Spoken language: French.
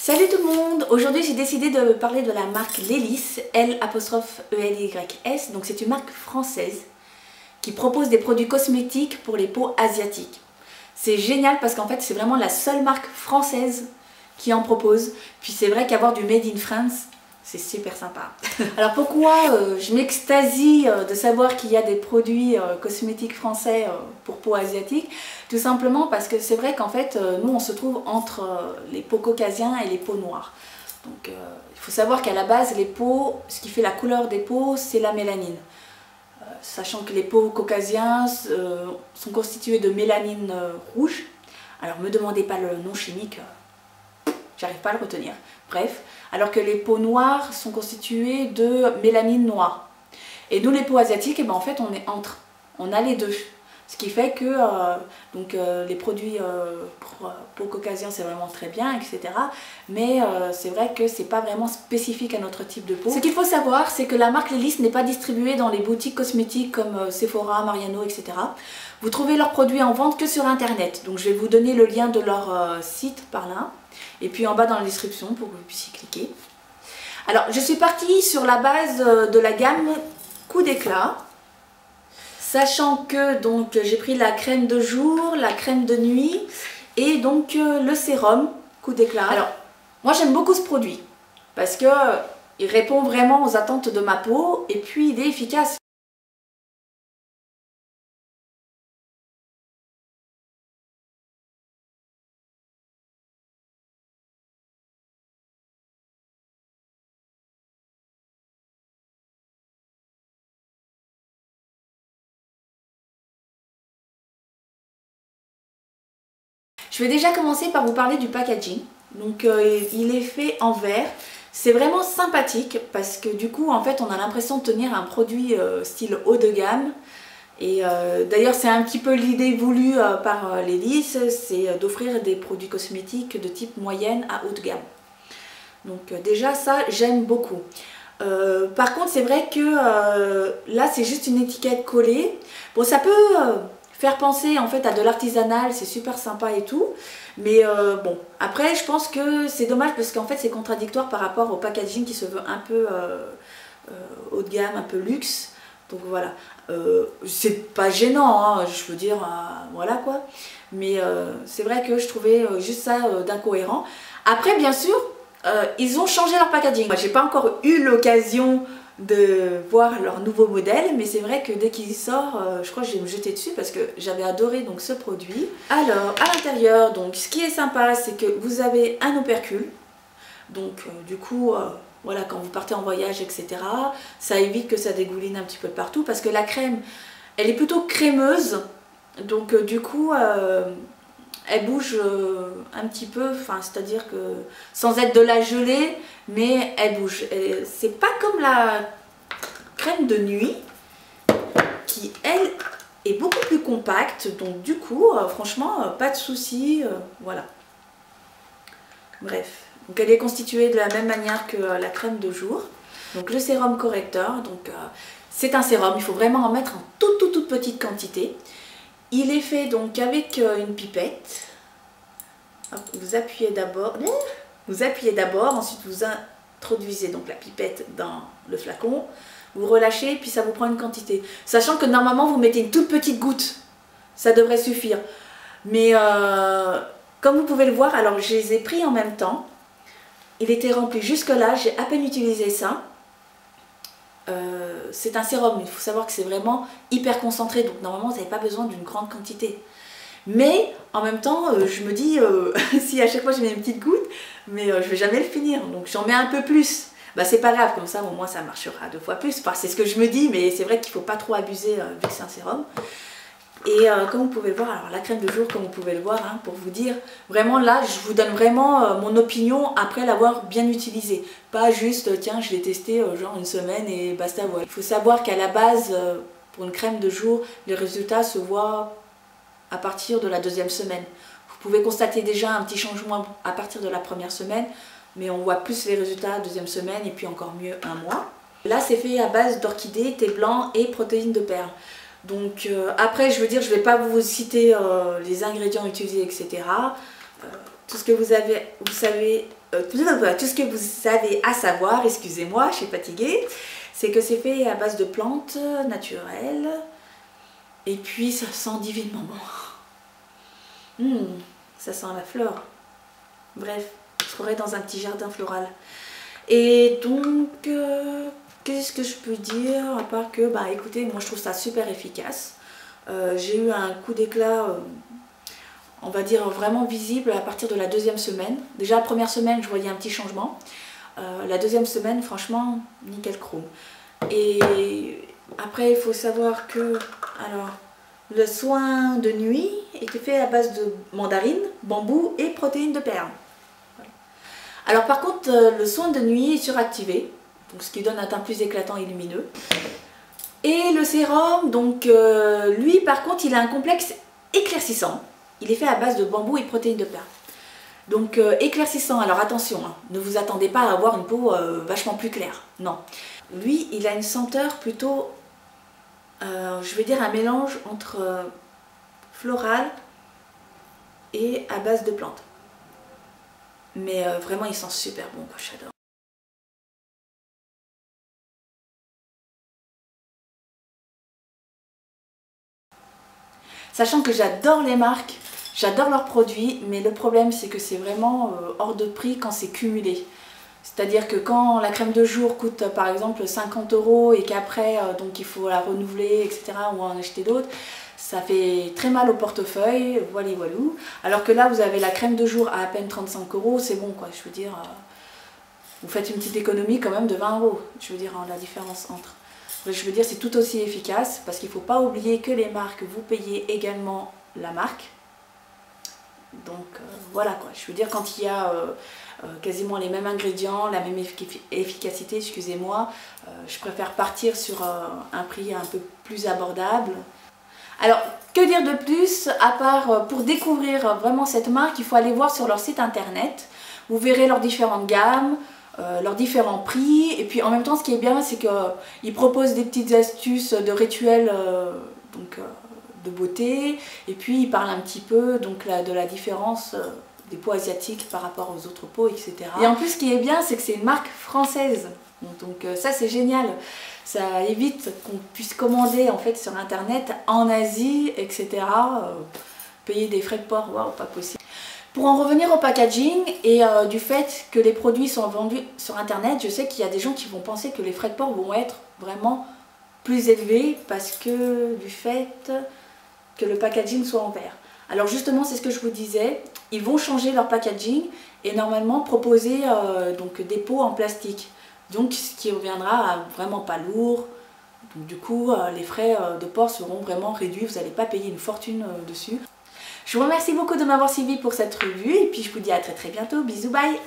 Salut tout le monde! Aujourd'hui j'ai décidé de parler de la marque Lélis, L'-E-L-Y-S, donc c'est une marque française qui propose des produits cosmétiques pour les peaux asiatiques. C'est génial parce qu'en fait c'est vraiment la seule marque française qui en propose, puis c'est vrai qu'avoir du Made in France, c'est super sympa. Alors pourquoi je m'extasie de savoir qu'il y a des produits cosmétiques français pour peau asiatique? Tout simplement parce que c'est vrai qu'en fait nous on se trouve entre les peaux caucasiens et les peaux noires. Donc il faut savoir qu'à la base les peaux, ce qui fait la couleur des peaux c'est la mélanine. Sachant que les peaux caucasiens sont constituées de mélanine rouge. Alors me demandez pas le nom chimique, j'arrive pas à le retenir. Bref, alors que les peaux noires sont constituées de mélanine noire. Et nous les peaux asiatiques, eh ben, en fait on est entre, on a les deux. Ce qui fait que les produits pour peau caucasien c'est vraiment très bien, etc. Mais c'est vrai que c'est pas vraiment spécifique à notre type de peau. Ce qu'il faut savoir, c'est que la marque Lélis n'est pas distribuée dans les boutiques cosmétiques comme Sephora, Mariano, etc. Vous trouvez leurs produits en vente que sur internet. Donc je vais vous donner le lien de leur site par là. Et puis en bas dans la description pour que vous puissiez cliquer. Alors je suis partie sur la base de la gamme Coup d'éclat. Sachant que donc j'ai pris la crème de jour, la crème de nuit et donc le sérum Coup d'éclat. Alors moi j'aime beaucoup ce produit parce que il répond vraiment aux attentes de ma peau et puis il est efficace. Je vais déjà commencer par vous parler du packaging. Donc il est fait en verre. C'est vraiment sympathique parce que du coup en fait on a l'impression de tenir un produit style haut de gamme. Et d'ailleurs c'est un petit peu l'idée voulue par Lélis, c'est d'offrir des produits cosmétiques de type moyenne à haut de gamme. Donc déjà ça j'aime beaucoup. Par contre c'est vrai que là c'est juste une étiquette collée. Bon ça peut faire penser en fait à de l'artisanal, c'est super sympa et tout. Mais bon, après je pense que c'est dommage parce qu'en fait c'est contradictoire par rapport au packaging qui se veut un peu haut de gamme, un peu luxe. Donc voilà, c'est pas gênant, hein, je veux dire, voilà quoi. Mais c'est vrai que je trouvais juste ça d'incohérent. Après bien sûr, ils ont changé leur packaging. Moi j'ai pas encore eu l'occasion de voir leur nouveau modèle, mais c'est vrai que dès qu'il sort, je crois que je vais me jeter dessus parce que j'avais adoré donc ce produit. Alors à l'intérieur, donc ce qui est sympa, c'est que vous avez un opercule, donc du coup voilà, quand vous partez en voyage, etc., ça évite que ça dégouline un petit peu partout parce que la crème, elle est plutôt crémeuse, donc du coup elle bouge un petit peu, c'est-à-dire que sans être de la gelée, mais elle bouge. C'est pas comme la crème de nuit qui, elle, est beaucoup plus compacte. Donc du coup, franchement, pas de souci, voilà. Bref, donc elle est constituée de la même manière que la crème de jour. Donc le sérum correcteur, donc c'est un sérum, il faut vraiment en mettre en toute petite quantité. Il est fait donc avec une pipette. Hop, vous appuyez d'abord, ensuite vous introduisez donc la pipette dans le flacon, vous relâchez, puis ça vous prend une quantité. Sachant que normalement vous mettez une toute petite goutte, ça devrait suffire. Mais comme vous pouvez le voir, alors je les ai pris en même temps. Il était rempli jusque là, j'ai à peine utilisé ça. C'est un sérum, il faut savoir que c'est vraiment hyper concentré, donc normalement vous n'avez pas besoin d'une grande quantité. Mais en même temps, je me dis, si à chaque fois je mets une petite goutte, mais je vais jamais le finir, donc j'en mets un peu plus. Bah c'est pas grave, comme ça au moins ça marchera 2 fois plus. Enfin, c'est ce que je me dis, mais c'est vrai qu'il faut pas trop abuser vu que c'est un sérum. Et comme vous pouvez le voir, alors la crème de jour, comme vous pouvez le voir, hein, pour vous dire, vraiment là, je vous donne vraiment mon opinion après l'avoir bien utilisé. Pas juste, tiens, je l'ai testé genre une semaine et basta, voilà. Il faut savoir qu'à la base, pour une crème de jour, les résultats se voient à partir de la 2e semaine. Vous pouvez constater déjà un petit changement à partir de la 1re semaine, mais on voit plus les résultats à la 2e semaine et puis encore mieux 1 mois. Là, c'est fait à base d'orchidée, thé blanc et protéines de perles. Donc après je veux dire, je ne vais pas vous citer les ingrédients utilisés, etc. tout ce que vous avez, tout ce que vous avez à savoir, excusez-moi, je suis fatiguée, c'est que c'est fait à base de plantes naturelles. Et puis ça sent divinement bon. Ça sent la fleur. Bref, on se croirait dans un petit jardin floral. Et donc, qu'est-ce que je peux dire à part que, bah écoutez, moi je trouve ça super efficace. J'ai eu un coup d'éclat, on va dire vraiment visible à partir de la 2e semaine. Déjà la première semaine, je voyais un petit changement. La 2e semaine, franchement, nickel chrome. Et après, il faut savoir que, alors, le soin de nuit était fait à base de mandarine, bambou et protéines de perles. Alors par contre, le soin de nuit est suractivé, donc ce qui donne un teint plus éclatant et lumineux. Et le sérum, donc lui par contre, il a un complexe éclaircissant. Il est fait à base de bambou et protéines de perles. Donc éclaircissant, alors attention, hein, ne vous attendez pas à avoir une peau vachement plus claire, non. Lui, il a une senteur plutôt, je vais dire un mélange entre floral et à base de plantes. Mais vraiment, il sent super bon, quoi, j'adore. Sachant que j'adore les marques, j'adore leurs produits, mais le problème c'est que c'est vraiment hors de prix quand c'est cumulé. C'est-à-dire que quand la crème de jour coûte par exemple 50 € et qu'après donc il faut la renouveler, etc. ou en acheter d'autres, ça fait très mal au portefeuille, voilà voilou. Alors que là vous avez la crème de jour à peine 35 €, c'est bon quoi, je veux dire, vous faites une petite économie quand même de 20 €, je veux dire la différence entre. Je veux dire c'est tout aussi efficace parce qu'il ne faut pas oublier que les marques, vous payez également la marque. Donc voilà quoi, je veux dire quand il y a quasiment les mêmes ingrédients, la même efficacité, excusez-moi, je préfère partir sur un prix un peu plus abordable. Alors que dire de plus à part pour découvrir vraiment cette marque, il faut aller voir sur leur site internet, vous verrez leurs différentes gammes, leurs différents prix, et puis en même temps ce qui est bien c'est qu'ils proposent des petites astuces de rituels de beauté, et puis ils parlent un petit peu donc, de la différence des peaux asiatiques par rapport aux autres peaux, etc. Et en plus ce qui est bien c'est que c'est une marque française, donc ça c'est génial, ça évite qu'on puisse commander en fait sur internet en Asie, etc. Payer des frais de port, waouh, pas possible. Pour en revenir au packaging et du fait que les produits sont vendus sur internet, je sais qu'il y a des gens qui vont penser que les frais de port vont être vraiment plus élevés parce que du fait que le packaging soit en verre. Alors justement c'est ce que je vous disais, ils vont changer leur packaging et normalement proposer donc des pots en plastique. Donc ce qui reviendra à vraiment pas lourd. Donc du coup les frais de port seront vraiment réduits, vous n'allez pas payer une fortune dessus. Je vous remercie beaucoup de m'avoir suivi pour cette revue et puis je vous dis à très bientôt. Bisous, bye!